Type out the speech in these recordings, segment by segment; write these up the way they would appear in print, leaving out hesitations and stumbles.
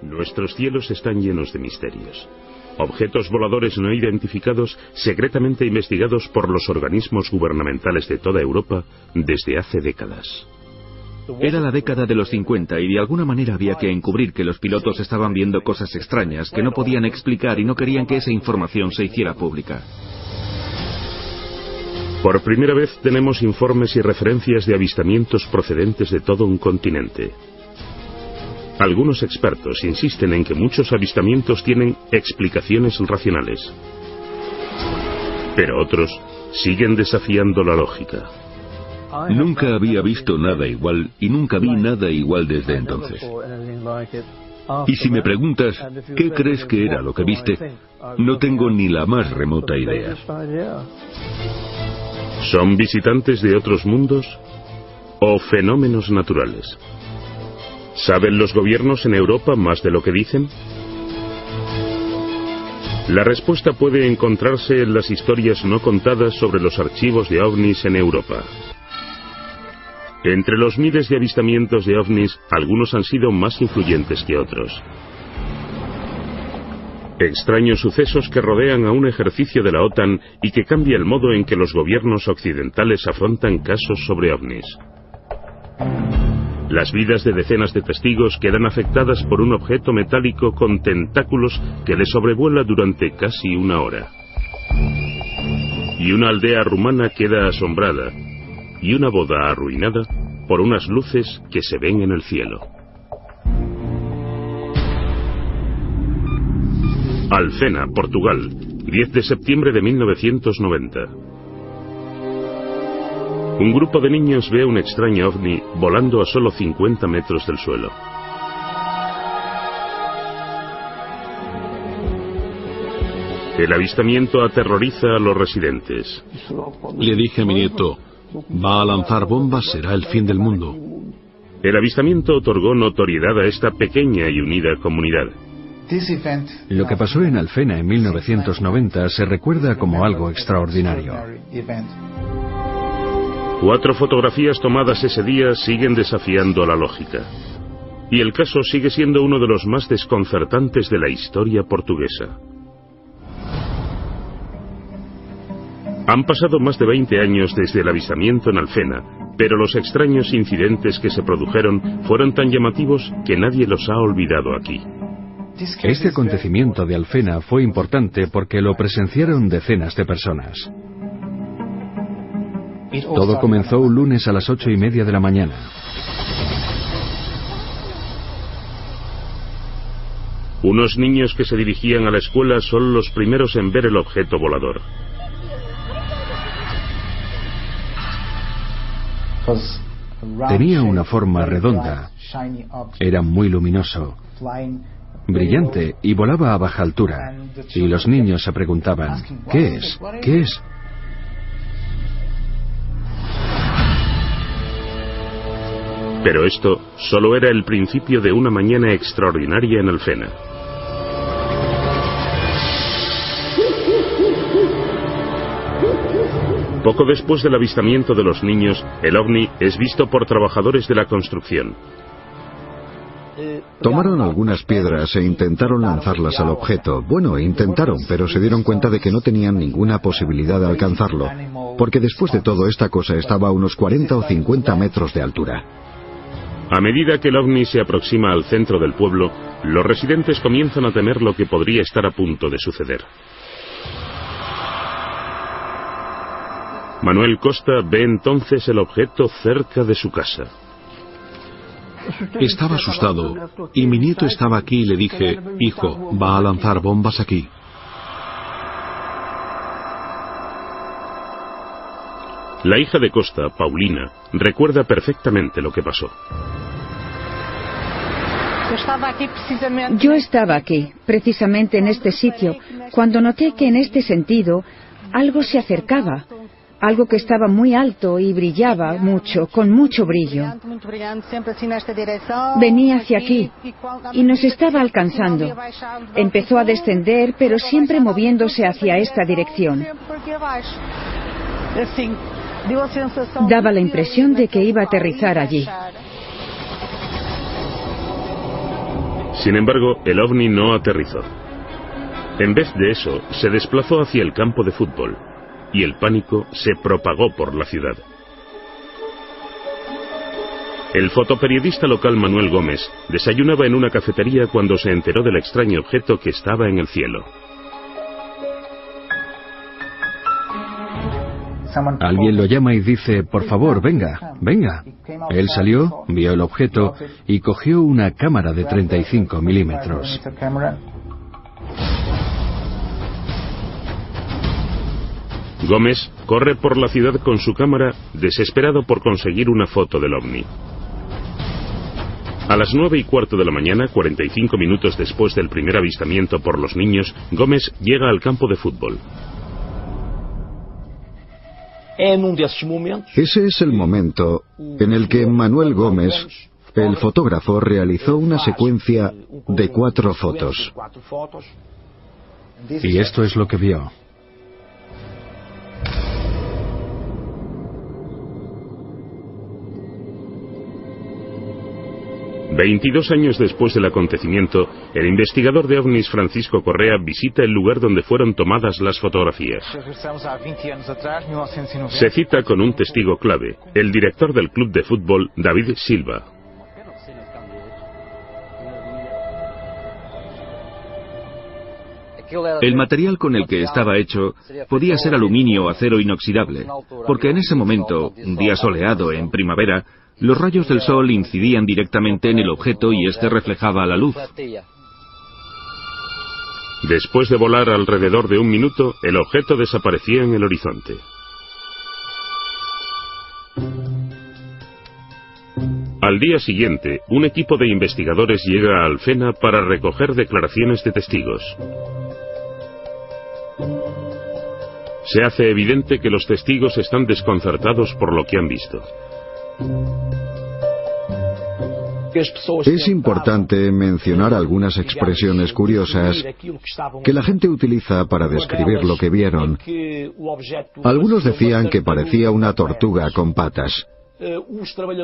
Nuestros cielos están llenos de misterios. Objetos voladores no identificados secretamente investigados por los organismos gubernamentales de toda Europa desde hace décadas. Era la década de los 50 y de alguna manera había que encubrir que los pilotos estaban viendo cosas extrañas que no podían explicar y no querían que esa información se hiciera pública. Por primera vez tenemos informes y referencias de avistamientos procedentes de todo un continente. Algunos expertos insisten en que muchos avistamientos tienen explicaciones racionales, pero otros siguen desafiando la lógica. Nunca había visto nada igual y nunca vi nada igual desde entonces. Y si me preguntas, ¿qué crees que era lo que viste? No tengo ni la más remota idea. ¿Son visitantes de otros mundos o fenómenos naturales? ¿Saben los gobiernos en Europa más de lo que dicen? La respuesta puede encontrarse en las historias no contadas sobre los archivos de ovnis en Europa. Entre los miles de avistamientos de ovnis, algunos han sido más influyentes que otros. Extraños sucesos que rodean a un ejercicio de la OTAN y que cambia el modo en que los gobiernos occidentales afrontan casos sobre ovnis. Las vidas de decenas de testigos quedan afectadas por un objeto metálico con tentáculos que les sobrevuela durante casi una hora. Y una aldea rumana queda asombrada, y una boda arruinada por unas luces que se ven en el cielo. Alfena, Portugal, 10 de septiembre de 1990. Un grupo de niños ve un extraño ovni volando a solo 50 metros del suelo. El avistamiento aterroriza a los residentes. Le dije a mi nieto, va a lanzar bombas, será el fin del mundo. El avistamiento otorgó notoriedad a esta pequeña y unida comunidad. Lo que pasó en Alfena en 1990 se recuerda como algo extraordinario. 4 fotografías tomadas ese día siguen desafiando la lógica. Y el caso sigue siendo uno de los más desconcertantes de la historia portuguesa. Han pasado más de 20 años desde el avistamiento en Alfena, pero los extraños incidentes que se produjeron fueron tan llamativos que nadie los ha olvidado aquí. Este acontecimiento de Alfena fue importante porque lo presenciaron decenas de personas. Todo comenzó un lunes a las 8:30 de la mañana. Unos niños que se dirigían a la escuela son los primeros en ver el objeto volador. Tenía una forma redonda, era muy luminoso, brillante y volaba a baja altura. Y los niños se preguntaban, ¿qué es? ¿Qué es? Pero esto solo era el principio de una mañana extraordinaria en Alfena. Poco después del avistamiento de los niños, el ovni es visto por trabajadores de la construcción. Tomaron algunas piedras e intentaron lanzarlas al objeto. Bueno, intentaron, pero se dieron cuenta de que no tenían ninguna posibilidad de alcanzarlo, porque después de todo esta cosa estaba a unos 40 o 50 metros de altura. A medida que el ovni se aproxima al centro del pueblo, los residentes comienzan a temer lo que podría estar a punto de suceder. Manuel Costa ve entonces el objeto cerca de su casa. Estaba asustado y mi nieto estaba aquí y le dije, hijo, va a lanzar bombas aquí. La hija de Costa, Paulina, recuerda perfectamente lo que pasó. Yo estaba aquí, precisamente en este sitio, cuando noté que en este sentido algo se acercaba. Algo que estaba muy alto y brillaba mucho, con mucho brillo. Venía hacia aquí y nos estaba alcanzando. Empezó a descender, pero siempre moviéndose hacia esta dirección. Daba la impresión de que iba a aterrizar allí. Sin embargo, el ovni no aterrizó. En vez de eso, se desplazó hacia el campo de fútbol, y el pánico se propagó por la ciudad. El fotoperiodista local Manuel Gómez desayunaba en una cafetería cuando se enteró del extraño objeto que estaba en el cielo. Alguien lo llama y dice, por favor, venga, venga. Él salió, vio el objeto y cogió una cámara de 35 milímetros. Gómez corre por la ciudad con su cámara, desesperado por conseguir una foto del ovni. A las 9:15 de la mañana, 45 minutos después del primer avistamiento por los niños, Gómez llega al campo de fútbol. Ese es el momento en el que Manuel Gómez, el fotógrafo, realizó una secuencia de 4 fotos. Y esto es lo que vio. ...22 años después del acontecimiento, el investigador de ovnis Francisco Correa visita el lugar donde fueron tomadas las fotografías. Se cita con un testigo clave, el director del club de fútbol, David Silva. El material con el que estaba hecho podía ser aluminio o acero inoxidable, porque en ese momento, un día soleado en primavera, los rayos del sol incidían directamente en el objeto y este reflejaba la luz. Después de volar alrededor de 1 minuto, el objeto desaparecía en el horizonte. Al día siguiente, un equipo de investigadores llega a Alfena para recoger declaraciones de testigos. Se hace evidente que los testigos están desconcertados por lo que han visto. Es importante mencionar algunas expresiones curiosas que la gente utiliza para describir lo que vieron. Algunos decían que parecía una tortuga con patas.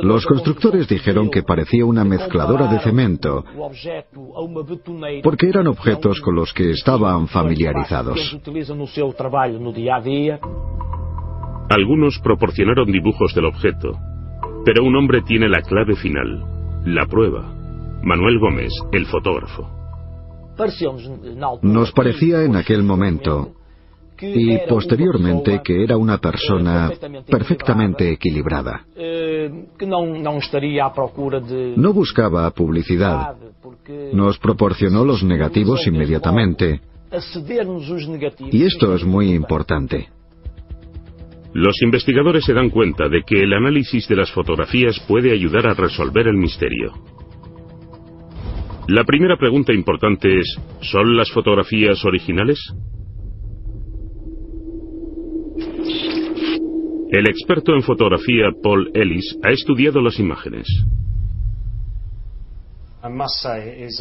Los constructores dijeron que parecía una mezcladora de cemento, porque eran objetos con los que estaban familiarizados. Algunos proporcionaron dibujos del objeto, pero un hombre tiene la clave final, la prueba: Manuel Gómez, el fotógrafo. Nos parecía en aquel momento y posteriormente que era una persona perfectamente equilibrada. No buscaba publicidad. Nos proporcionó los negativos inmediatamente. Y esto es muy importante. Los investigadores se dan cuenta de que el análisis de las fotografías puede ayudar a resolver el misterio. La primera pregunta importante es: ¿son las fotografías originales? El experto en fotografía Paul Ellis ha estudiado las imágenes.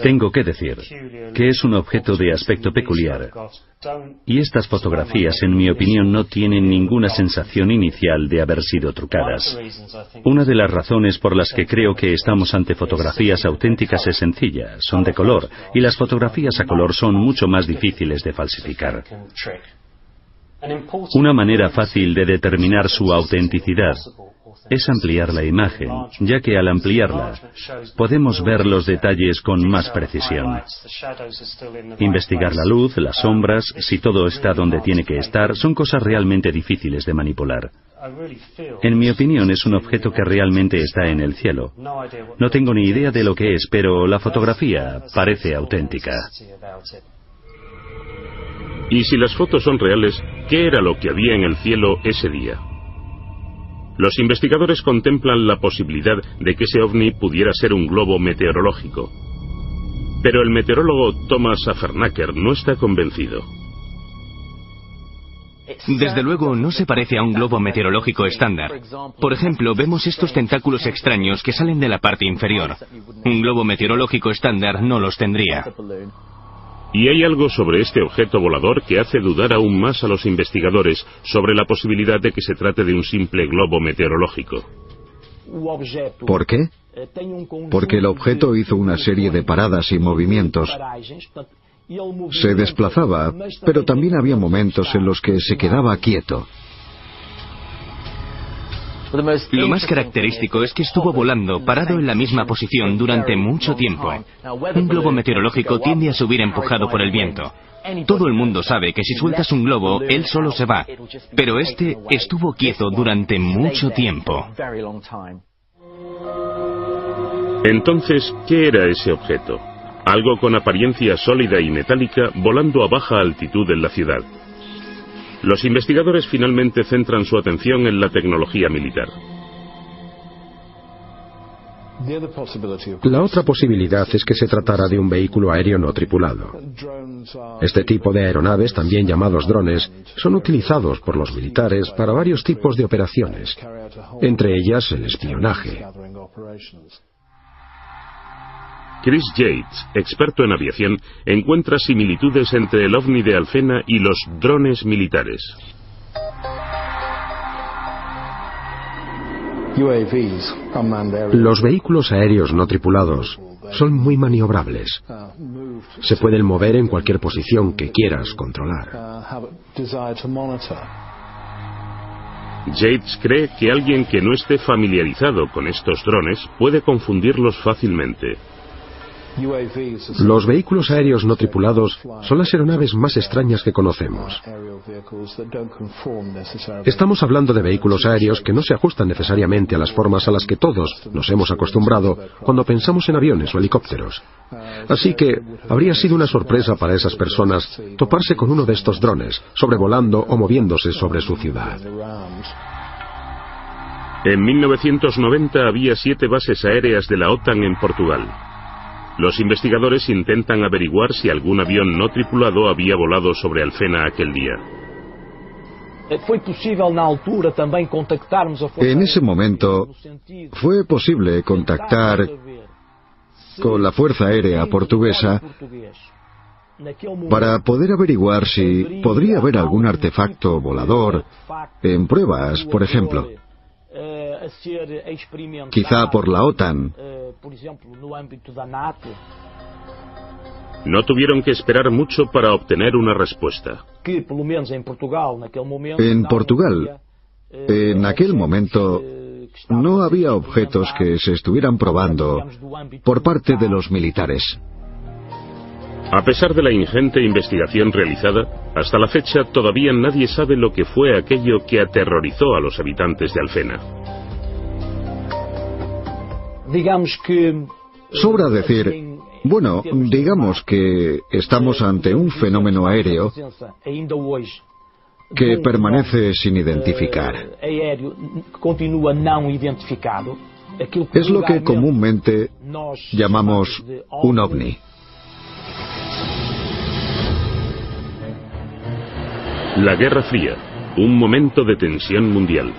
Tengo que decir que es un objeto de aspecto peculiar, y estas fotografías, en mi opinión, no tienen ninguna sensación inicial de haber sido trucadas. Una de las razones por las que creo que estamos ante fotografías auténticas es sencilla: son de color, y las fotografías a color son mucho más difíciles de falsificar. Una manera fácil de determinar su autenticidad es ampliar la imagen, ya que al ampliarla podemos ver los detalles con más precisión. Investigar la luz, las sombras, si todo está donde tiene que estar, son cosas realmente difíciles de manipular. En mi opinión, es un objeto que realmente está en el cielo. No tengo ni idea de lo que es, pero la fotografía parece auténtica. Y si las fotos son reales, ¿qué era lo que había en el cielo ese día? Los investigadores contemplan la posibilidad de que ese ovni pudiera ser un globo meteorológico. Pero el meteorólogo Thomas Affernacker no está convencido. Desde luego no se parece a un globo meteorológico estándar. Por ejemplo, vemos estos tentáculos extraños que salen de la parte inferior. Un globo meteorológico estándar no los tendría. Y hay algo sobre este objeto volador que hace dudar aún más a los investigadores sobre la posibilidad de que se trate de un simple globo meteorológico. ¿Por qué? porque el objeto hizo una serie de paradas y movimientos. Se desplazaba, pero también había momentos en los que se quedaba quieto. Lo más característico es que estuvo volando parado en la misma posición durante mucho tiempo. Un globo meteorológico tiende a subir empujado por el viento. Todo el mundo sabe que si sueltas un globo, él solo se va. Pero este estuvo quieto durante mucho tiempo. Entonces, ¿qué era ese objeto? Algo con apariencia sólida y metálica volando a baja altitud en la ciudad. Los investigadores finalmente centran su atención en la tecnología militar. La otra posibilidad es que se tratara de un vehículo aéreo no tripulado. Este tipo de aeronaves, también llamados drones, son utilizados por los militares para varios tipos de operaciones, entre ellas el espionaje. Chris Yates, experto en aviación, encuentra similitudes entre el ovni de Alfena y los drones militares. Los vehículos aéreos no tripulados son muy maniobrables. Se pueden mover en cualquier posición que quieras controlar. Yates cree que alguien que no esté familiarizado con estos drones puede confundirlos fácilmente. Los vehículos aéreos no tripulados son las aeronaves más extrañas que conocemos. Estamos hablando de vehículos aéreos que no se ajustan necesariamente a las formas a las que todos nos hemos acostumbrado cuando pensamos en aviones o helicópteros. Así que habría sido una sorpresa para esas personas toparse con uno de estos drones, sobrevolando o moviéndose sobre su ciudad. En 1990 había 7 bases aéreas de la OTAN en Portugal. Los investigadores intentan averiguar si algún avión no tripulado había volado sobre Alfena aquel día. En ese momento fue posible contactar con la Fuerza Aérea Portuguesa para poder averiguar si podría haber algún artefacto volador en pruebas, por ejemplo. Quizá por la OTAN. No tuvieron que esperar mucho para obtener una respuesta. En Portugal, en aquel momento, no había objetos que se estuvieran probando por parte de los militares. A pesar de la ingente investigación realizada, hasta la fecha todavía nadie sabe lo que fue aquello que aterrorizó a los habitantes de Alfena. Sobra decir, bueno, digamos que estamos ante un fenómeno aéreo que permanece sin identificar. Es lo que comúnmente llamamos un ovni. La Guerra Fría, un momento de tensión mundial.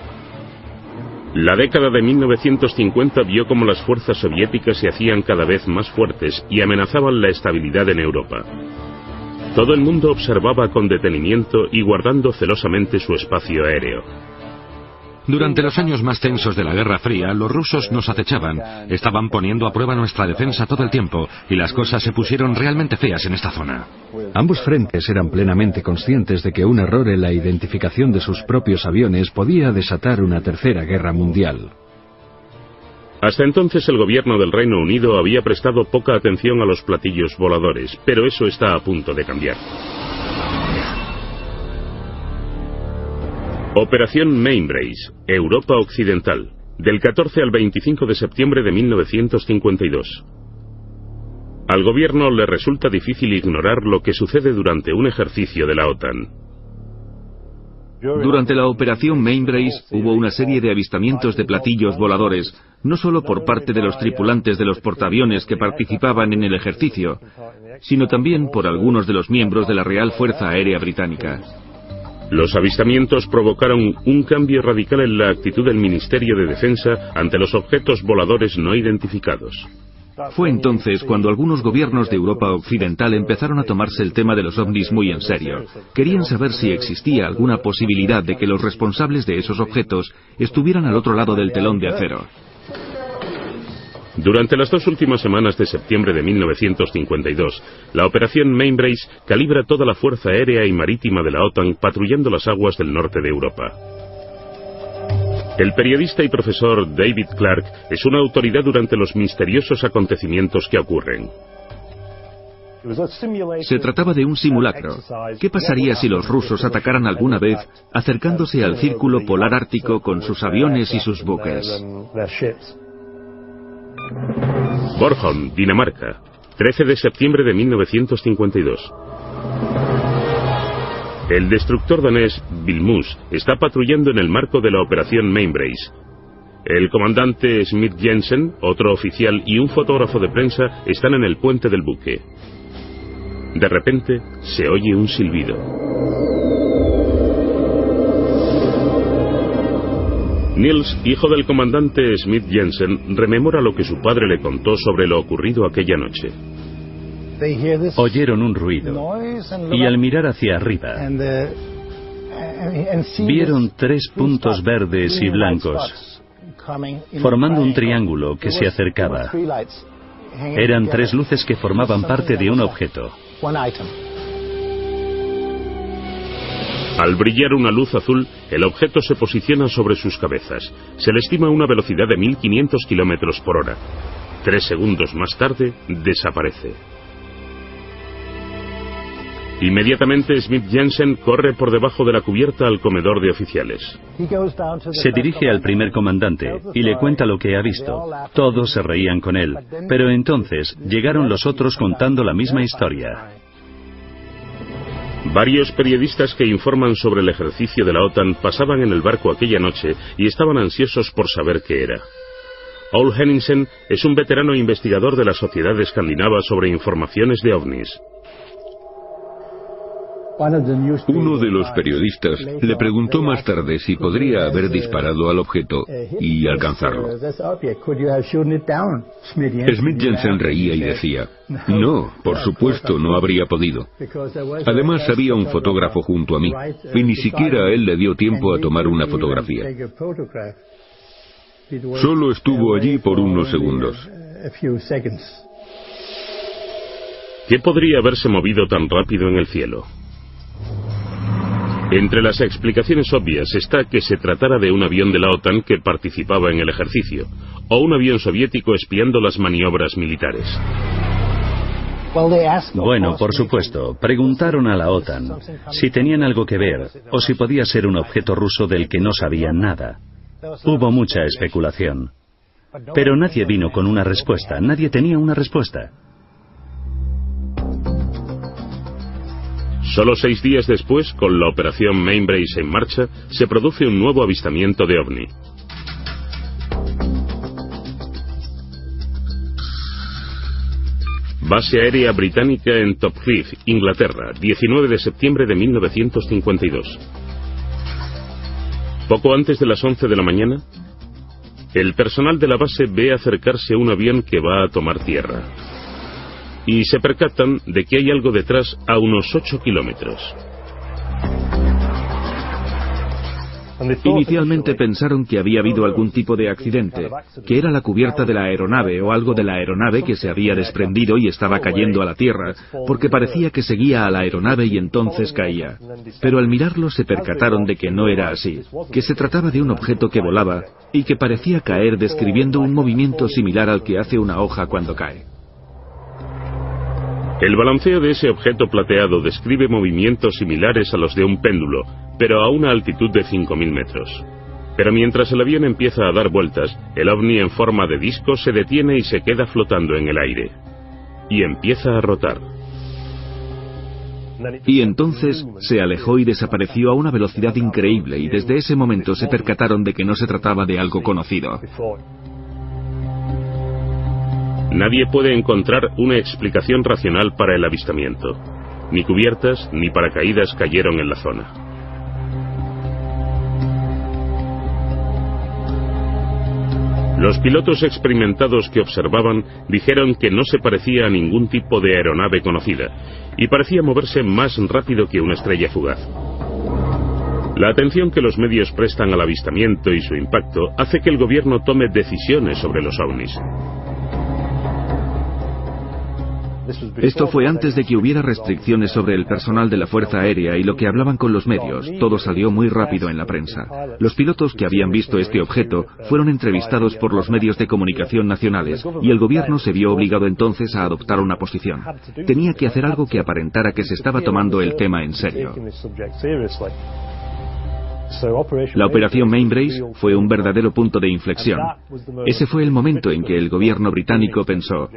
La década de 1950 vio cómo las fuerzas soviéticas se hacían cada vez más fuertes y amenazaban la estabilidad en Europa. Todo el mundo observaba con detenimiento y guardando celosamente su espacio aéreo. Durante los años más tensos de la Guerra Fría, los rusos nos acechaban, estaban poniendo a prueba nuestra defensa todo el tiempo, y las cosas se pusieron realmente feas en esta zona. Ambos frentes eran plenamente conscientes de que un error en la identificación de sus propios aviones podía desatar una tercera guerra mundial. Hasta entonces el gobierno del Reino Unido había prestado poca atención a los platillos voladores, pero eso está a punto de cambiar. Operación Mainbrace, Europa Occidental, del 14 al 25 de septiembre de 1952. Al gobierno le resulta difícil ignorar lo que sucede durante un ejercicio de la OTAN. Durante la operación Mainbrace hubo una serie de avistamientos de platillos voladores, no solo por parte de los tripulantes de los portaaviones que participaban en el ejercicio, sino también por algunos de los miembros de la Real Fuerza Aérea Británica. Los avistamientos provocaron un cambio radical en la actitud del Ministerio de Defensa ante los objetos voladores no identificados. Fue entonces cuando algunos gobiernos de Europa Occidental empezaron a tomarse el tema de los ovnis muy en serio. Querían saber si existía alguna posibilidad de que los responsables de esos objetos estuvieran al otro lado del telón de acero. Durante las 2 últimas semanas de septiembre de 1952, la operación Mainbrace calibra toda la fuerza aérea y marítima de la OTAN patrullando las aguas del norte de Europa. El periodista y profesor David Clark es una autoridad durante los misteriosos acontecimientos que ocurren. Se trataba de un simulacro. ¿Qué pasaría si los rusos atacaran alguna vez acercándose al círculo polar ártico con sus aviones y sus buques? Bornholm, Dinamarca, 13 de septiembre de 1952. El destructor danés Vilmos está patrullando en el marco de la operación Mainbrace. El comandante Smith Jensen, otro oficial y un fotógrafo de prensa están en el puente del buque. De repente, se oye un silbido. Niels, hijo del comandante Smith Jensen, rememora lo que su padre le contó sobre lo ocurrido aquella noche. Oyeron un ruido y al mirar hacia arriba vieron 3 puntos verdes y blancos formando un triángulo que se acercaba. Eran 3 luces que formaban parte de un objeto. Al brillar una luz azul, el objeto se posiciona sobre sus cabezas. Se le estima una velocidad de 1500 kilómetros por hora. 3 segundos más tarde, desaparece. Inmediatamente Smith Jensen corre por debajo de la cubierta al comedor de oficiales. Se dirige al primer comandante y le cuenta lo que ha visto. Todos se reían con él, pero entonces llegaron los otros contando la misma historia. Varios periodistas que informan sobre el ejercicio de la OTAN pasaban en el barco aquella noche y estaban ansiosos por saber qué era. Ole Henningsen es un veterano investigador de la Sociedad Escandinava sobre informaciones de ovnis. Uno de los periodistas le preguntó más tarde si podría haber disparado al objeto y alcanzarlo. Smith Jensen reía y decía, no, por supuesto no habría podido. Además había un fotógrafo junto a mí y ni siquiera a él le dio tiempo a tomar una fotografía. Solo estuvo allí por unos segundos. ¿Qué podría haberse movido tan rápido en el cielo? Entre las explicaciones obvias está que se tratara de un avión de la OTAN que participaba en el ejercicio, o un avión soviético espiando las maniobras militares. Bueno, por supuesto, preguntaron a la OTAN si tenían algo que ver o si podía ser un objeto ruso del que no sabían nada. Hubo mucha especulación. Pero nadie vino con una respuesta, nadie tenía una respuesta. Solo 6 días después, con la operación Mainbrace en marcha, se produce un nuevo avistamiento de ovni. Base aérea británica en Top Cliff, Inglaterra, 19 de septiembre de 1952. Poco antes de las 11 de la mañana, el personal de la base ve acercarse un avión que va a tomar tierra. Y se percatan de que hay algo detrás a unos 8 kilómetros. Inicialmente pensaron que había habido algún tipo de accidente, que era la cubierta de la aeronave o algo de la aeronave que se había desprendido y estaba cayendo a la tierra, porque parecía que seguía a la aeronave y entonces caía. Pero al mirarlo se percataron de que no era así, que se trataba de un objeto que volaba y que parecía caer describiendo un movimiento similar al que hace una hoja cuando cae. El balanceo de ese objeto plateado describe movimientos similares a los de un péndulo, pero a una altitud de 5.000 metros. Pero mientras el avión empieza a dar vueltas, el ovni en forma de disco se detiene y se queda flotando en el aire. Y empieza a rotar. Y entonces se alejó y desapareció a una velocidad increíble y desde ese momento se percataron de que no se trataba de algo conocido. Nadie puede encontrar una explicación racional para el avistamiento. Ni cubiertas ni paracaídas cayeron en la zona. Los pilotos experimentados que observaban dijeron que no se parecía a ningún tipo de aeronave conocida y parecía moverse más rápido que una estrella fugaz. La atención que los medios prestan al avistamiento y su impacto hace que el gobierno tome decisiones sobre los ovnis. Esto fue antes de que hubiera restricciones sobre el personal de la Fuerza Aérea y lo que hablaban con los medios. Todo salió muy rápido en la prensa. Los pilotos que habían visto este objeto fueron entrevistados por los medios de comunicación nacionales y el gobierno se vio obligado entonces a adoptar una posición. Tenía que hacer algo que aparentara que se estaba tomando el tema en serio. La operación Mainbrace fue un verdadero punto de inflexión. Ese fue el momento en que el gobierno británico pensó: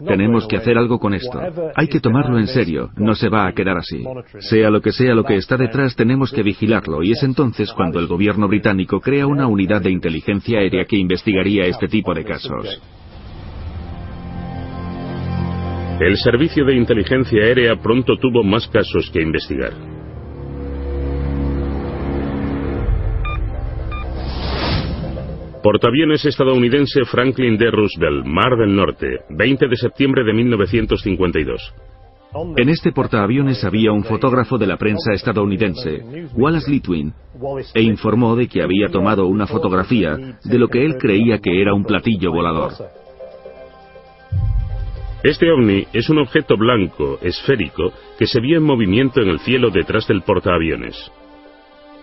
tenemos que hacer algo con esto. Hay que tomarlo en serio, no se va a quedar así. Sea lo que está detrás, tenemos que vigilarlo, y es entonces cuando el gobierno británico crea una unidad de inteligencia aérea que investigaría este tipo de casos. El servicio de inteligencia aérea pronto tuvo más casos que investigar. Portaaviones estadounidense Franklin D. Roosevelt, Mar del Norte, 20 de septiembre de 1952. En este portaaviones había un fotógrafo de la prensa estadounidense, Wallace Litwin, e informó de que había tomado una fotografía de lo que él creía que era un platillo volador. Este ovni es un objeto blanco, esférico, que se vio en movimiento en el cielo detrás del portaaviones.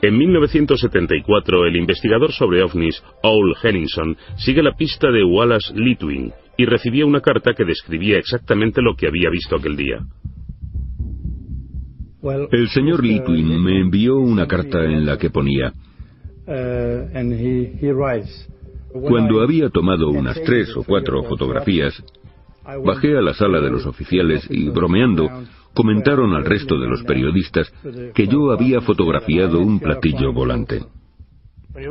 En 1974, el investigador sobre ovnis, Ole Henningson, sigue la pista de Wallace Litwin y recibió una carta que describía exactamente lo que había visto aquel día. El señor Litwin me envió una carta en la que ponía: cuando había tomado unas 3 o 4 fotografías, bajé a la sala de los oficiales y, bromeando, comentaron al resto de los periodistas que yo había fotografiado un platillo volante.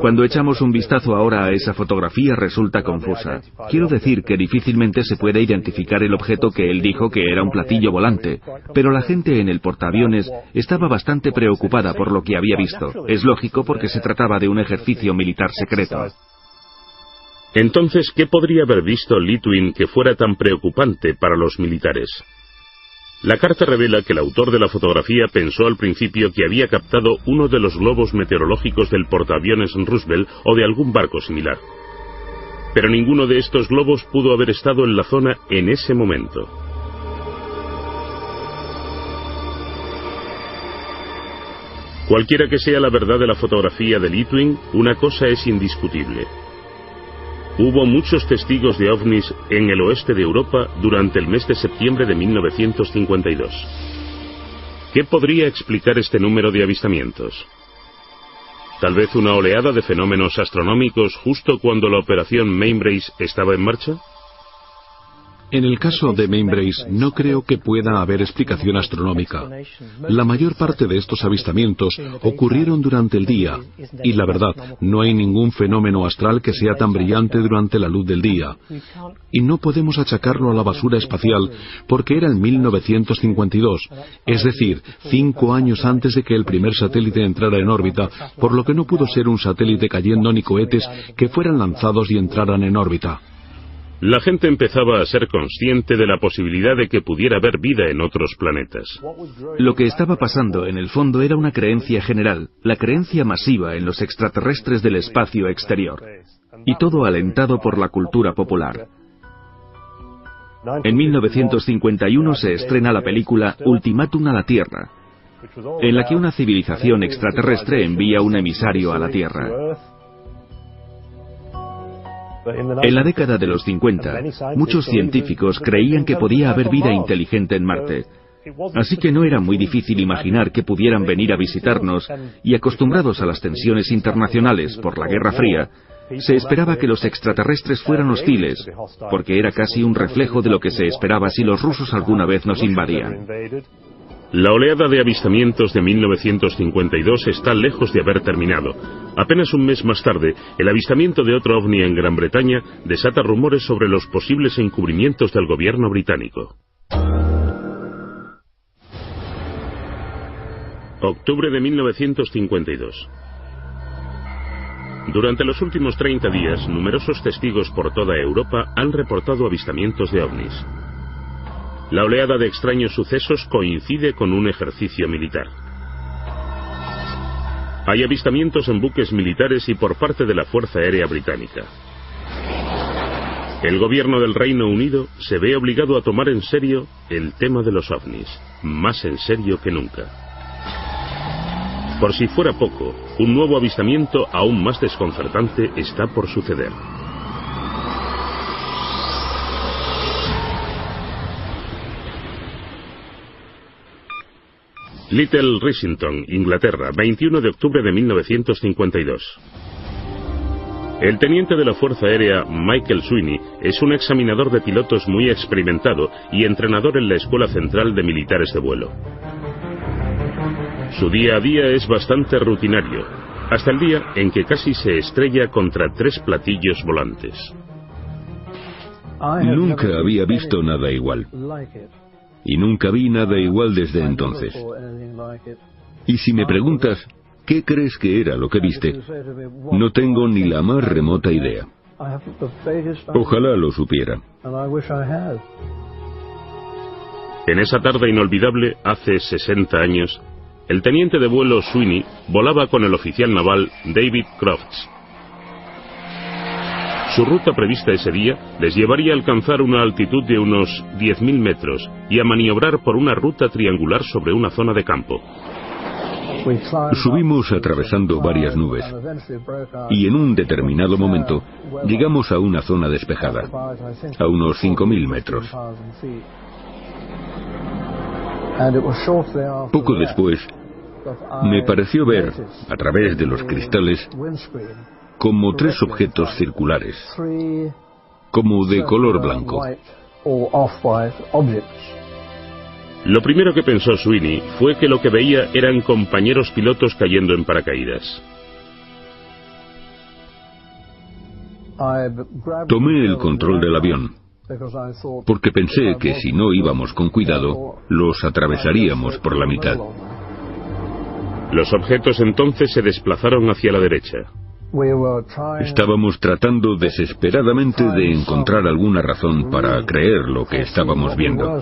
Cuando echamos un vistazo ahora a esa fotografía resulta confusa. Quiero decir que difícilmente se puede identificar el objeto que él dijo que era un platillo volante, pero la gente en el portaaviones estaba bastante preocupada por lo que había visto. Es lógico porque se trataba de un ejercicio militar secreto. Entonces, ¿qué podría haber visto Litwin que fuera tan preocupante para los militares? La carta revela que el autor de la fotografía pensó al principio que había captado uno de los globos meteorológicos del portaaviones Roosevelt o de algún barco similar. Pero ninguno de estos globos pudo haber estado en la zona en ese momento. Cualquiera que sea la verdad de la fotografía de Litwin, una cosa es indiscutible. Hubo muchos testigos de ovnis en el oeste de Europa durante el mes de septiembre de 1952. ¿Qué podría explicar este número de avistamientos? ¿Tal vez una oleada de fenómenos astronómicos justo cuando la operación Mainbrace estaba en marcha? En el caso de Mainbrace no creo que pueda haber explicación astronómica. La mayor parte de estos avistamientos ocurrieron durante el día, y la verdad, no hay ningún fenómeno astral que sea tan brillante durante la luz del día. Y no podemos achacarlo a la basura espacial porque era en 1952, es decir, 5 años antes de que el primer satélite entrara en órbita, por lo que no pudo ser un satélite cayendo ni cohetes que fueran lanzados y entraran en órbita. La gente empezaba a ser consciente de la posibilidad de que pudiera haber vida en otros planetas. Lo que estaba pasando en el fondo era una creencia general, la creencia masiva en los extraterrestres del espacio exterior, y todo alentado por la cultura popular. En 1951 se estrena la película Ultimátum a la Tierra, en la que una civilización extraterrestre envía un emisario a la Tierra. En la década de los 50, muchos científicos creían que podía haber vida inteligente en Marte, así que no era muy difícil imaginar que pudieran venir a visitarnos, y acostumbrados a las tensiones internacionales por la Guerra Fría, se esperaba que los extraterrestres fueran hostiles, porque era casi un reflejo de lo que se esperaba si los rusos alguna vez nos invadían. La oleada de avistamientos de 1952 está lejos de haber terminado. Apenas un mes más tarde, el avistamiento de otro ovni en Gran Bretaña desata rumores sobre los posibles encubrimientos del gobierno británico. Octubre de 1952. Durante los últimos 30 días, numerosos testigos por toda Europa han reportado avistamientos de ovnis. La oleada de extraños sucesos coincide con un ejercicio militar. Hay avistamientos en buques militares y por parte de la Fuerza Aérea Británica. El gobierno del Reino Unido se ve obligado a tomar en serio el tema de los ovnis, más en serio que nunca. Por si fuera poco, un nuevo avistamiento aún más desconcertante está por suceder. Little Rissington, Inglaterra, 21 de octubre de 1952. El teniente de la Fuerza Aérea Michael Sweeney es un examinador de pilotos muy experimentado y entrenador en la Escuela Central de Militares de Vuelo. Su día a día es bastante rutinario, hasta el día en que casi se estrella contra 3 platillos volantes. Nunca había visto nada igual. Y nunca vi nada igual desde entonces. Y si me preguntas, ¿qué crees que era lo que viste? No tengo ni la más remota idea. Ojalá lo supiera. En esa tarde inolvidable, hace 60 años, el teniente de vuelo Sweeney volaba con el oficial naval David Crofts. Su ruta prevista ese día les llevaría a alcanzar una altitud de unos 10.000 metros y a maniobrar por una ruta triangular sobre una zona de campo. Subimos atravesando varias nubes y en un determinado momento llegamos a una zona despejada, a unos 5.000 metros. Poco después, me pareció ver, a través de los cristales, como 3 objetos circulares, como de color blanco. Lo primero que pensó Sweeney fue que lo que veía eran compañeros pilotos cayendo en paracaídas. Tomé el control del avión, porque pensé que si no íbamos con cuidado, los atravesaríamos por la mitad. Los objetos entonces se desplazaron hacia la derecha. Estábamos tratando desesperadamente de encontrar alguna razón para creer lo que estábamos viendo.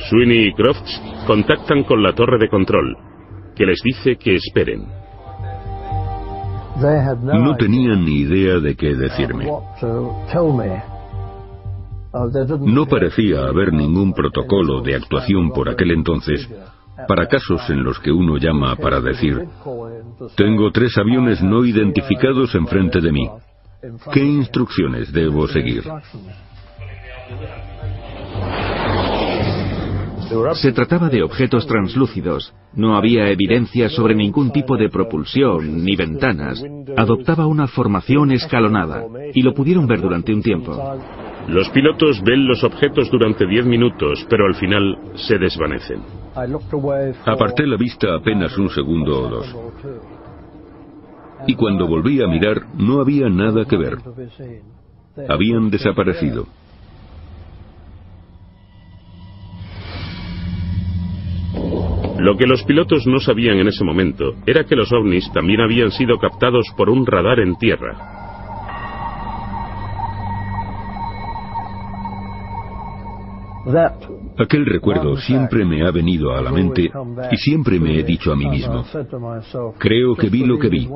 Sweeney y Crofts contactan con la torre de control, que les dice que esperen. No tenían ni idea de qué decirme. No parecía haber ningún protocolo de actuación por aquel entonces para casos en los que uno llama para decir: tengo 3 aviones no identificados enfrente de mí. ¿Qué instrucciones debo seguir? Se trataba de objetos translúcidos. No había evidencia sobre ningún tipo de propulsión ni ventanas. Adoptaba una formación escalonada y lo pudieron ver durante un tiempo. Los pilotos ven los objetos durante 10 minutos, pero al final se desvanecen. Aparté la vista apenas un segundo o 2. Y cuando volví a mirar, no había nada que ver. Habían desaparecido. Lo que los pilotos no sabían en ese momento era que los ovnis también habían sido captados por un radar en tierra. Aquel recuerdo siempre me ha venido a la mente y siempre me he dicho a mí mismo: creo que vi lo que vi,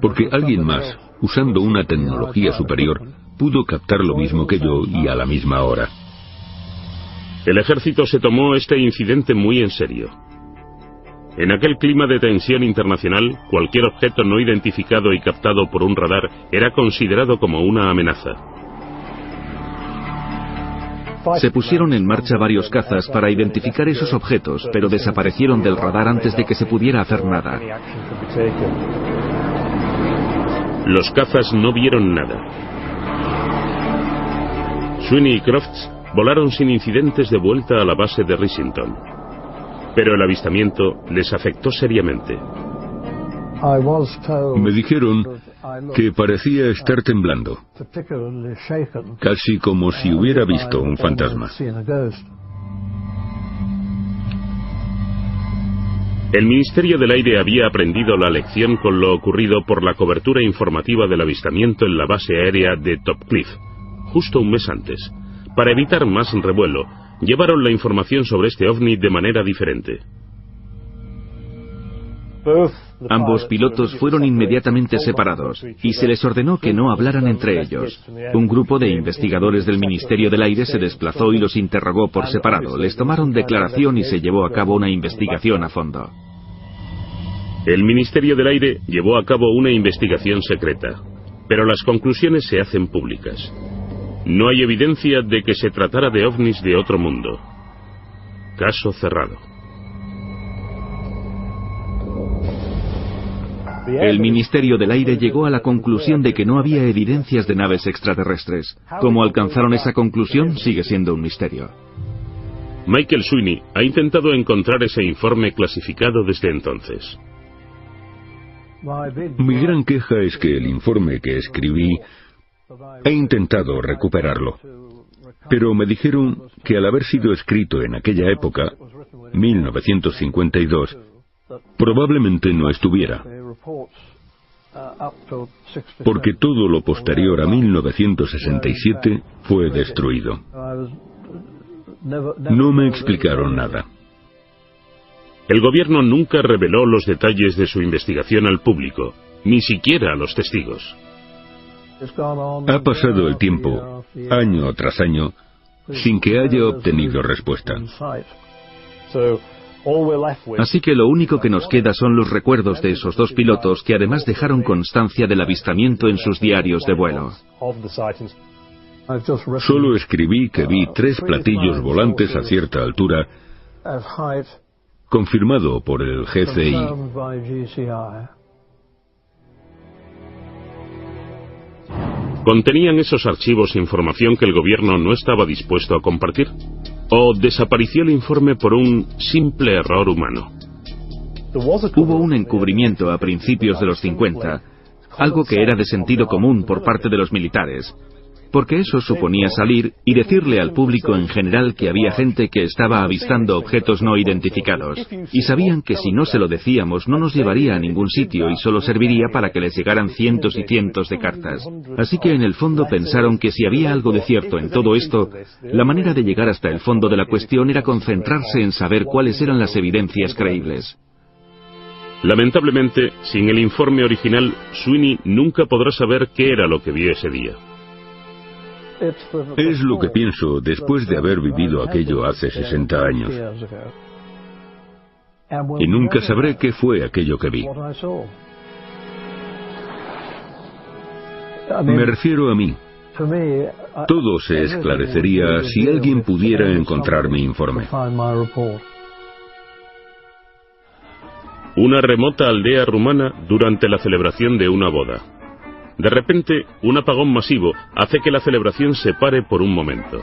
porque alguien más, usando una tecnología superior, pudo captar lo mismo que yo y a la misma hora. El ejército se tomó este incidente muy en serio. En aquel clima de tensión internacional, cualquier objeto no identificado y captado por un radar era considerado como una amenaza. Se pusieron en marcha varios cazas para identificar esos objetos, pero desaparecieron del radar antes de que se pudiera hacer nada. Los cazas no vieron nada. Sweeney y Crofts volaron sin incidentes de vuelta a la base de Rissington, pero el avistamiento les afectó seriamente. Me dijeron que parecía estar temblando, casi como si hubiera visto un fantasma. El Ministerio del Aire había aprendido la lección con lo ocurrido por la cobertura informativa del avistamiento en la base aérea de Topcliffe, justo un mes antes. Para evitar más revuelo, llevaron la información sobre este ovni de manera diferente. Ambos pilotos fueron inmediatamente separados y se les ordenó que no hablaran entre ellos. Un grupo de investigadores del Ministerio del Aire se desplazó y los interrogó por separado. Les tomaron declaración y se llevó a cabo una investigación a fondo. El Ministerio del Aire llevó a cabo una investigación secreta, pero las conclusiones se hacen públicas. No hay evidencia de que se tratara de ovnis de otro mundo. Caso cerrado. El Ministerio del Aire llegó a la conclusión de que no había evidencias de naves extraterrestres. ¿Cómo alcanzaron esa conclusión? Sigue siendo un misterio. Michael Sweeney ha intentado encontrar ese informe clasificado desde entonces. Mi gran queja es que el informe que escribí he intentado recuperarlo, pero me dijeron que al haber sido escrito en aquella época, 1952, probablemente no estuviera, porque todo lo posterior a 1967 fue destruido. No me explicaron nada. El gobierno nunca reveló los detalles de su investigación al público, ni siquiera a los testigos. Ha pasado el tiempo, año tras año, sin que haya obtenido respuesta. Así que lo único que nos queda son los recuerdos de esos dos pilotos que además dejaron constancia del avistamiento en sus diarios de vuelo. Solo escribí que vi 3 platillos volantes a cierta altura, confirmado por el GCI. ¿Contenían esos archivos información que el gobierno no estaba dispuesto a compartir? ¿O desapareció el informe por un simple error humano? Hubo un encubrimiento a principios de los 50, algo que era de sentido común por parte de los militares, porque eso suponía salir y decirle al público en general que había gente que estaba avistando objetos no identificados, y sabían que si no se lo decíamos no nos llevaría a ningún sitio y solo serviría para que les llegaran cientos y cientos de cartas. Así que en el fondo pensaron que si había algo de cierto en todo esto, la manera de llegar hasta el fondo de la cuestión era concentrarse en saber cuáles eran las evidencias creíbles. Lamentablemente, sin el informe original, Sweeney nunca podrá saber qué era lo que vio ese día. Es lo que pienso después de haber vivido aquello hace 60 años. Y nunca sabré qué fue aquello que vi. Me refiero a mí. Todo se esclarecería si alguien pudiera encontrar mi informe. Una remota aldea rumana durante la celebración de una boda. De repente, un apagón masivo hace que la celebración se pare por un momento.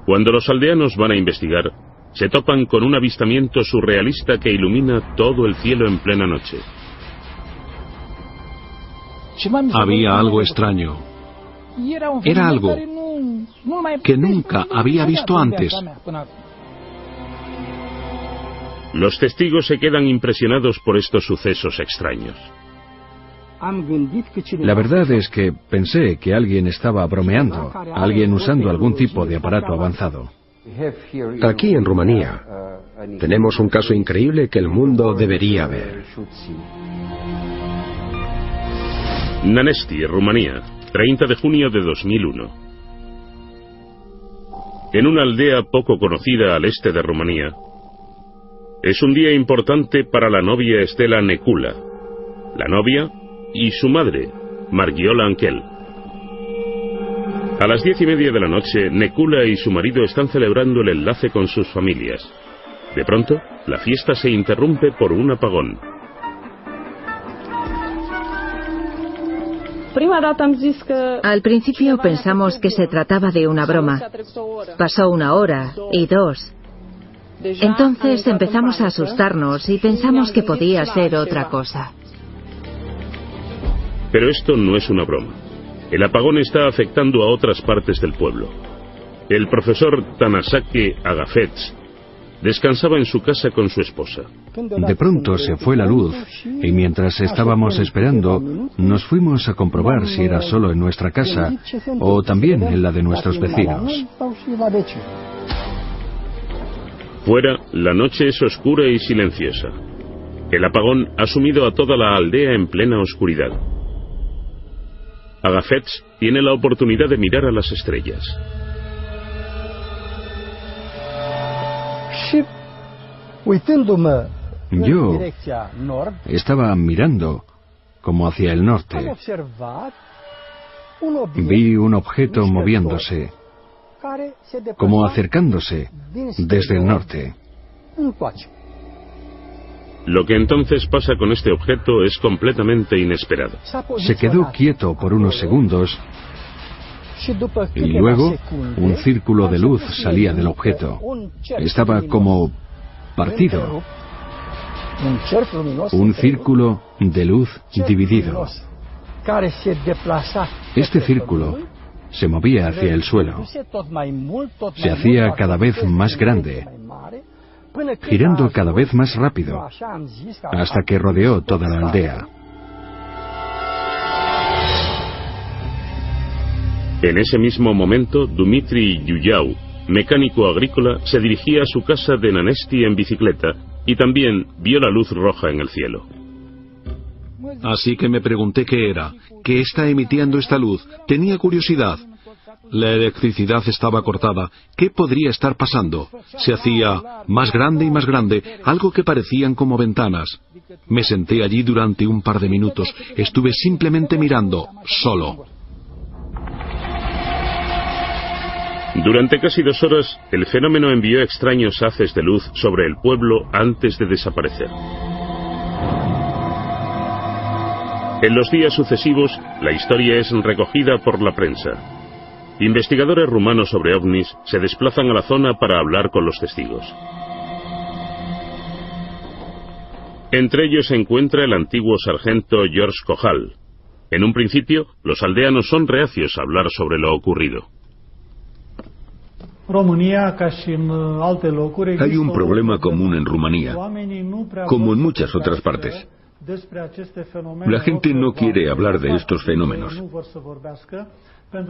Cuando los aldeanos van a investigar, se topan con un avistamiento surrealista que ilumina todo el cielo en plena noche. Había algo extraño. Era algo que nunca había visto antes. Los testigos se quedan impresionados por estos sucesos extraños. La verdad es que pensé que alguien estaba bromeando, alguien usando algún tipo de aparato avanzado. Aquí en Rumanía tenemos un caso increíble que el mundo debería ver. Nănești, Rumanía, 30 de junio de 2001. En una aldea poco conocida al este de Rumanía, es un día importante para la novia Estela Necula, la novia y su madre, Margiola Anchel. A las 10:30 de la noche, Necula y su marido están celebrando el enlace con sus familias. De pronto, la fiesta se interrumpe por un apagón. Al principio pensamos que se trataba de una broma. Pasó 1 hora y 2. Entonces empezamos a asustarnos y pensamos que podía ser otra cosa. Pero esto no es una broma. El apagón está afectando a otras partes del pueblo. El profesor Tanasake Agafets descansaba en su casa con su esposa. De pronto se fue la luz y mientras estábamos esperando, nos fuimos a comprobar si era solo en nuestra casa o también en la de nuestros vecinos. Fuera, la noche es oscura y silenciosa. El apagón ha sumido a toda la aldea en plena oscuridad. Agafetz tiene la oportunidad de mirar a las estrellas. Yo estaba mirando como hacia el norte. Vi un objeto moviéndose, como acercándose desde el norte. Lo que entonces pasa con este objeto es completamente inesperado. Se quedó quieto por unos segundos y luego un círculo de luz salía del objeto. Estaba como partido. Un círculo de luz dividido. Este círculo se movía hacia el suelo. Se hacía cada vez más grande, girando cada vez más rápido, hasta que rodeó toda la aldea. En ese mismo momento, Dumitri Yuyau, mecánico agrícola, se dirigía a su casa de Nanesti en bicicleta y también vio la luz roja en el cielo. Así que me pregunté qué era, qué está emitiendo esta luz. Tenía curiosidad. La electricidad estaba cortada. ¿Qué podría estar pasando? Se hacía más grande y más grande, algo que parecían como ventanas. Me senté allí durante un par de minutos. Estuve simplemente mirando, solo. Durante casi 2 horas, el fenómeno envió extraños haces de luz sobre el pueblo antes de desaparecer. En los días sucesivos, la historia es recogida por la prensa. Investigadores rumanos sobre ovnis se desplazan a la zona para hablar con los testigos. Entre ellos se encuentra el antiguo sargento George Kohal. En un principio, los aldeanos son reacios a hablar sobre lo ocurrido. Hay un problema común en Rumanía, como en muchas otras partes. La gente no quiere hablar de estos fenómenos.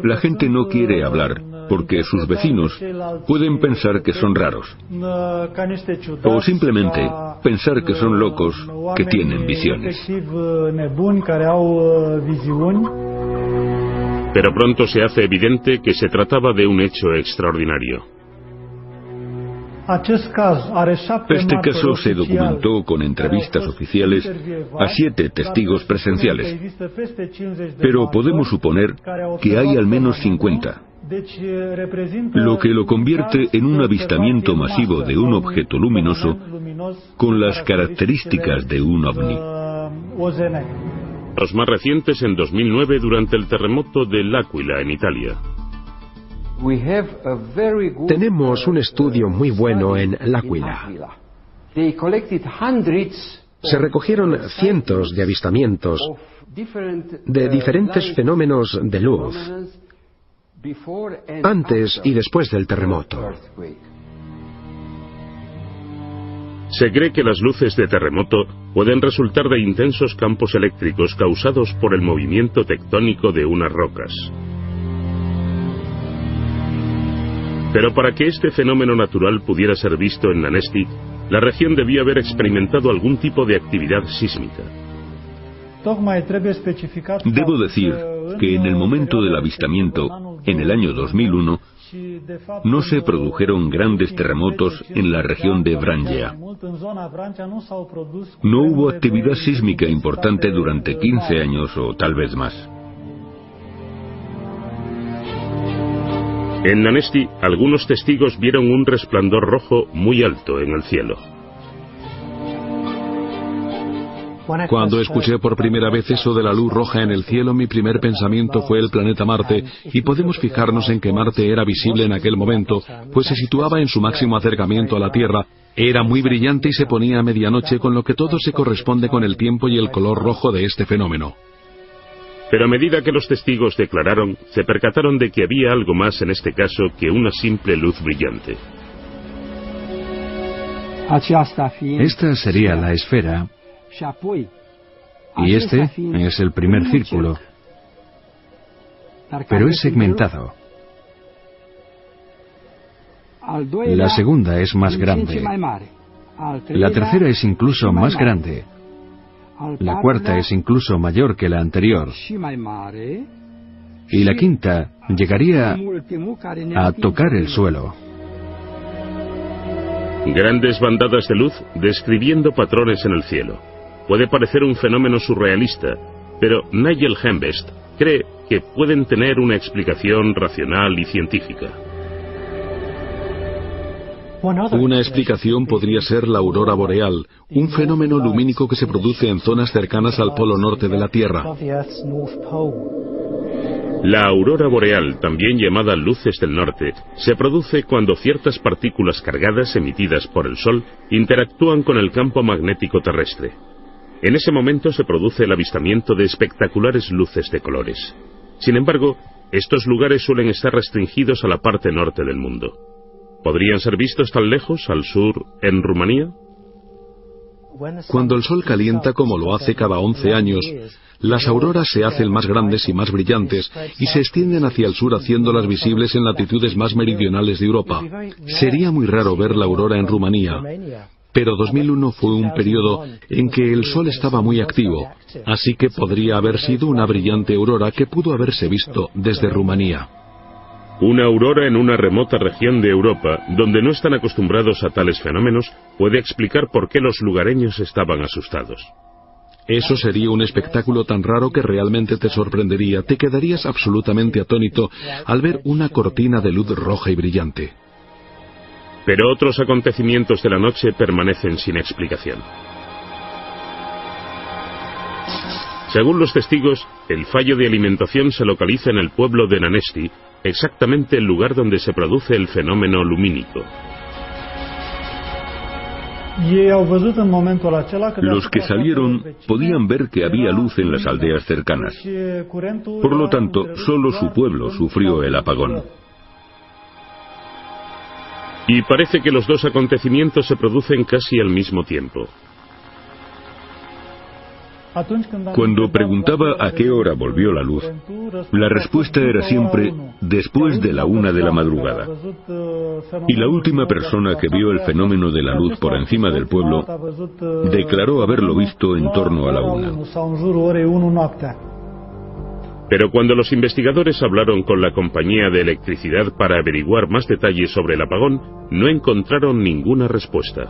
La gente no quiere hablar porque sus vecinos pueden pensar que son raros, o simplemente pensar que son locos que tienen visiones. Pero pronto se hace evidente que se trataba de un hecho extraordinario. Este caso se documentó con entrevistas oficiales a 7 testigos presenciales, pero podemos suponer que hay al menos 50, lo que lo convierte en un avistamiento masivo de un objeto luminoso con las características de un ovni. Los más recientes en 2009 durante el terremoto de L'Aquila en Italia. Tenemos un estudio muy bueno en L'Aquila. Se recogieron cientos de avistamientos de diferentes fenómenos de luz antes y después del terremoto. Se cree que las luces de terremoto pueden resultar de intensos campos eléctricos causados por el movimiento tectónico de unas rocas. Pero para que este fenómeno natural pudiera ser visto en Nanesti, la región debía haber experimentado algún tipo de actividad sísmica. Debo decir que en el momento del avistamiento, en el año 2001, no se produjeron grandes terremotos en la región de Vranja. No hubo actividad sísmica importante durante 15 años o tal vez más. En Nanesti, algunos testigos vieron un resplandor rojo muy alto en el cielo. Cuando escuché por primera vez eso de la luz roja en el cielo, mi primer pensamiento fue el planeta Marte, y podemos fijarnos en que Marte era visible en aquel momento, pues se situaba en su máximo acercamiento a la Tierra, era muy brillante y se ponía a medianoche, con lo que todo se corresponde con el tiempo y el color rojo de este fenómeno. Pero a medida que los testigos declararon, se percataron de que había algo más en este caso que una simple luz brillante. Esta sería la esfera, y este es el primer círculo, pero es segmentado. La segunda es más grande. La tercera es incluso más grande. La cuarta es incluso mayor que la anterior. Y la quinta llegaría a tocar el suelo. Grandes bandadas de luz describiendo patrones en el cielo. Puede parecer un fenómeno surrealista, pero Nigel Hembest cree que pueden tener una explicación racional y científica. Una explicación podría ser la aurora boreal, un fenómeno lumínico que se produce en zonas cercanas al polo norte de la Tierra. La aurora boreal, también llamada luces del norte, se produce cuando ciertas partículas cargadas emitidas por el Sol interactúan con el campo magnético terrestre. En ese momento se produce el avistamiento de espectaculares luces de colores. Sin embargo, estos lugares suelen estar restringidos a la parte norte del mundo. ¿Podrían ser vistos tan lejos, al sur, en Rumanía? Cuando el Sol calienta como lo hace cada 11 años, las auroras se hacen más grandes y más brillantes y se extienden hacia el sur haciéndolas visibles en latitudes más meridionales de Europa. Sería muy raro ver la aurora en Rumanía, pero 2001 fue un periodo en que el Sol estaba muy activo, así que podría haber sido una brillante aurora que pudo haberse visto desde Rumanía. Una aurora en una remota región de Europa, donde no están acostumbrados a tales fenómenos, puede explicar por qué los lugareños estaban asustados. Eso sería un espectáculo tan raro que realmente te sorprendería. Te quedarías absolutamente atónito al ver una cortina de luz roja y brillante. Pero otros acontecimientos de la noche permanecen sin explicación. Según los testigos, el fallo de alimentación se localiza en el pueblo de Nanesti, exactamente el lugar donde se produce el fenómeno lumínico. Los que salieron podían ver que había luz en las aldeas cercanas. Por lo tanto, solo su pueblo sufrió el apagón. Y parece que los dos acontecimientos se producen casi al mismo tiempo. Cuando preguntaba a qué hora volvió la luz, la respuesta era siempre después de la 1 de la madrugada. Y la última persona que vio el fenómeno de la luz por encima del pueblo declaró haberlo visto en torno a la 1. Pero cuando los investigadores hablaron con la compañía de electricidad para averiguar más detalles sobre el apagón, no encontraron ninguna respuesta.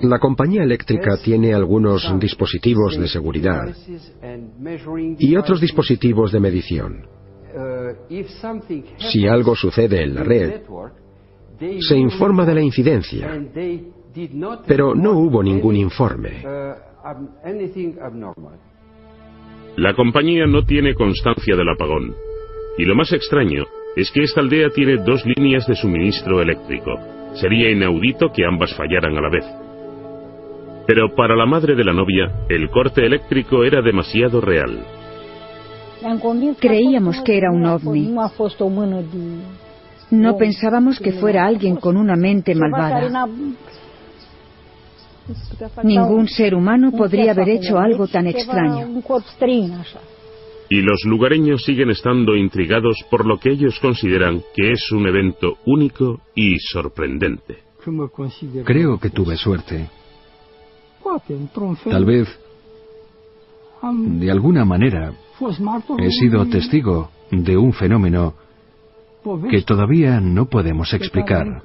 La compañía eléctrica tiene algunos dispositivos de seguridad y otros dispositivos de medición. Si algo sucede en la red, se informa de la incidencia, pero no hubo ningún informe. La compañía no tiene constancia del apagón. Y lo más extraño es que esta aldea tiene 2 líneas de suministro eléctrico. Sería inaudito que ambas fallaran a la vez. Pero para la madre de la novia, el corte eléctrico era demasiado real. Creíamos que era un ovni. No pensábamos que fuera alguien con una mente malvada. Ningún ser humano podría haber hecho algo tan extraño. Y los lugareños siguen estando intrigados por lo que ellos consideran que es un evento único y sorprendente. Creo que tuve suerte. Tal vez, de alguna manera, he sido testigo de un fenómeno que todavía no podemos explicar.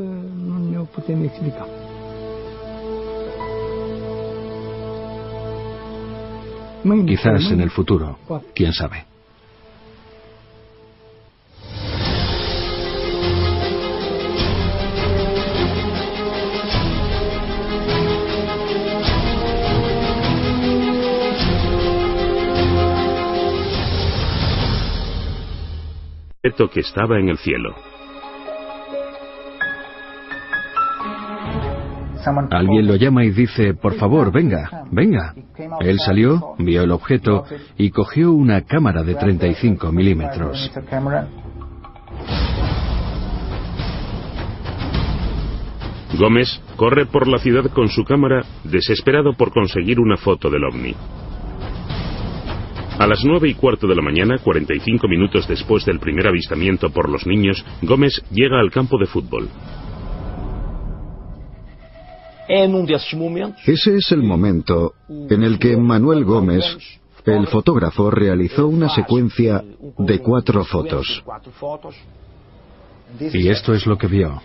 Quizás en el futuro, quién sabe. Objeto que estaba en el cielo. Alguien lo llama y dice, por favor, venga, venga. Él salió, vio el objeto y cogió una cámara de 35 milímetros. Gómez corre por la ciudad con su cámara, desesperado por conseguir una foto del ovni. A las 9:15 de la mañana, 45 minutos después del primer avistamiento por los niños, Gómez llega al campo de fútbol. Ese es el momento en el que Manuel Gómez, el fotógrafo, realizó una secuencia de 4 fotos. Y esto es lo que vio.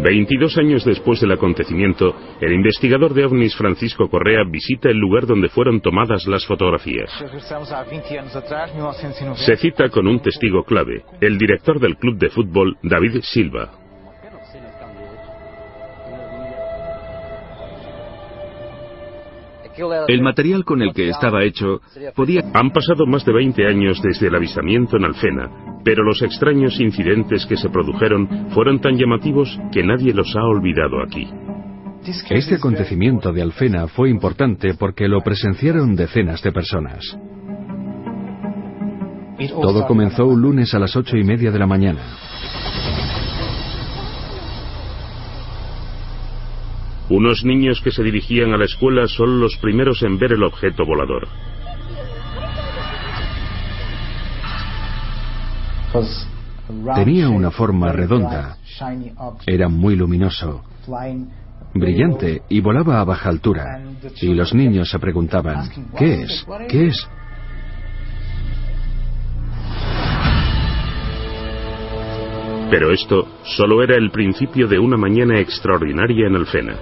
...22 años después del acontecimiento, el investigador de ovnis Francisco Correa visita el lugar donde fueron tomadas las fotografías. Se cita con un testigo clave, el director del club de fútbol, David Silva. El material con el que estaba hecho podía... Han pasado más de 20 años desde el avistamiento en Alfena, pero los extraños incidentes que se produjeron fueron tan llamativos que nadie los ha olvidado aquí. Este acontecimiento de Alfena fue importante porque lo presenciaron decenas de personas. Todo comenzó un lunes a las 8:30 de la mañana. Unos niños que se dirigían a la escuela son los primeros en ver el objeto volador. Tenía una forma redonda, era muy luminoso, brillante y volaba a baja altura. Y los niños se preguntaban, ¿qué es? ¿Qué es? Pero esto solo era el principio de una mañana extraordinaria en Alfena.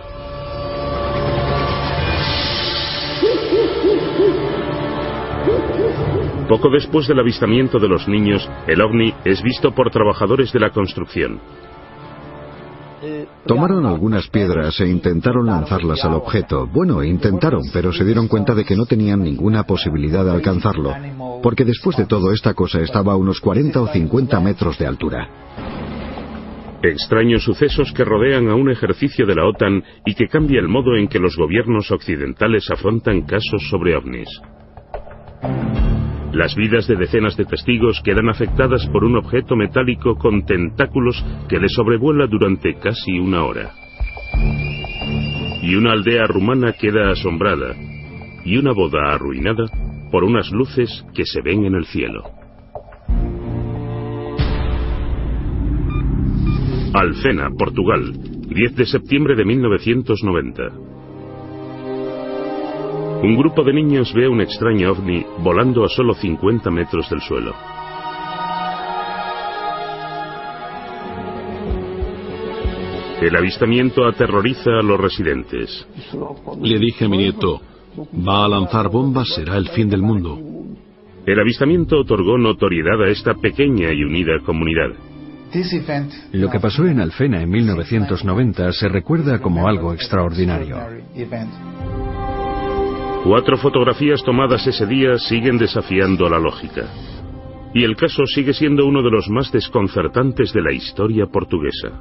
Poco después del avistamiento de los niños, el ovni es visto por trabajadores de la construcción. Tomaron algunas piedras e intentaron lanzarlas al objeto. Bueno, intentaron, pero se dieron cuenta de que no tenían ninguna posibilidad de alcanzarlo, porque después de todo esta cosa estaba a unos 40 o 50 metros de altura. Extraños sucesos que rodean a un ejercicio de la OTAN y que cambia el modo en que los gobiernos occidentales afrontan casos sobre ovnis. Las vidas de decenas de testigos quedan afectadas por un objeto metálico con tentáculos que les sobrevuela durante casi una hora. Y una aldea rumana queda asombrada, y una boda arruinada por unas luces que se ven en el cielo. Alfena, Portugal, 10 de septiembre de 1990. Un grupo de niños ve un extraño ovni volando a solo 50 metros del suelo. El avistamiento aterroriza a los residentes. Le dije a mi nieto, va a lanzar bombas, será el fin del mundo. El avistamiento otorgó notoriedad a esta pequeña y unida comunidad. Lo que pasó en Alfena en 1990 se recuerda como algo extraordinario. 4 fotografías tomadas ese día siguen desafiando la lógica. Y el caso sigue siendo uno de los más desconcertantes de la historia portuguesa.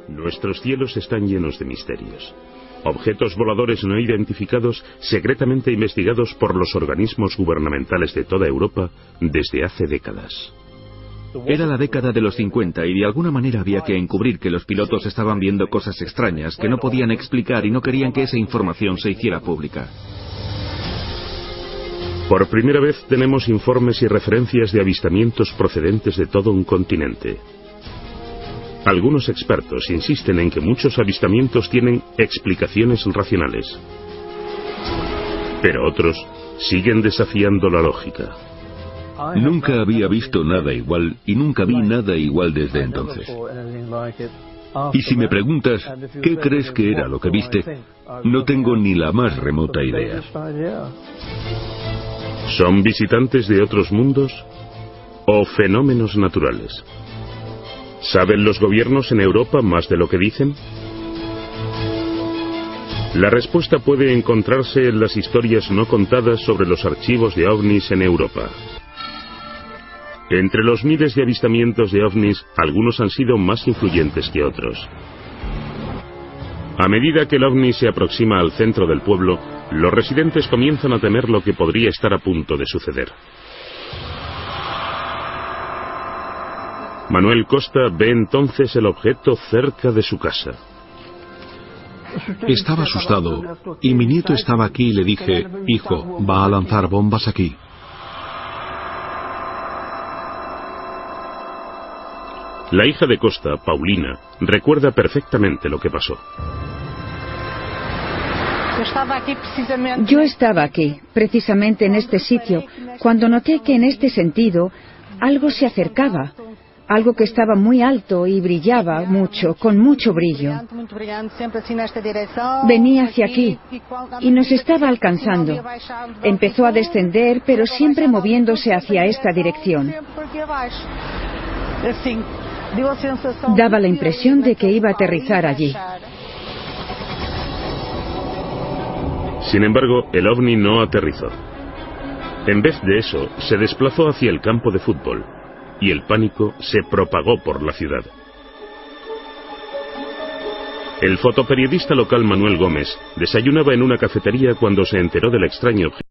Nuestros cielos están llenos de misterios. Objetos voladores no identificados secretamente investigados por los organismos gubernamentales de toda Europa desde hace décadas. Era la década de los 50 y de alguna manera había que encubrir que los pilotos estaban viendo cosas extrañas que no podían explicar y no querían que esa información se hiciera pública. Por primera vez tenemos informes y referencias de avistamientos procedentes de todo un continente. Algunos expertos insisten en que muchos avistamientos tienen explicaciones racionales. Pero otros siguen desafiando la lógica. Nunca había visto nada igual y nunca vi nada igual desde entonces. Y si me preguntas, ¿qué crees que era lo que viste? No tengo ni la más remota idea. ¿Son visitantes de otros mundos o fenómenos naturales? ¿Saben los gobiernos en Europa más de lo que dicen? La respuesta puede encontrarse en las historias no contadas sobre los archivos de ovnis en Europa. Entre los miles de avistamientos de ovnis, algunos han sido más influyentes que otros. A medida que el ovni se aproxima al centro del pueblo, los residentes comienzan a temer lo que podría estar a punto de suceder. Manuel Costa ve entonces el objeto cerca de su casa. Estaba asustado y mi nieto estaba aquí y le dije, hijo, va a lanzar bombas aquí. La hija de Costa, Paulina, recuerda perfectamente lo que pasó. Yo estaba aquí, precisamente en este sitio, cuando noté que en este sentido algo se acercaba, algo que estaba muy alto y brillaba mucho, con mucho brillo. Venía hacia aquí y nos estaba alcanzando. Empezó a descender, pero siempre moviéndose hacia esta dirección. Daba la impresión de que iba a aterrizar allí. Sin embargo, el ovni no aterrizó. En vez de eso, se desplazó hacia el campo de fútbol, y el pánico se propagó por la ciudad. El fotoperiodista local Manuel Gómez desayunaba en una cafetería cuando se enteró del extraño objeto.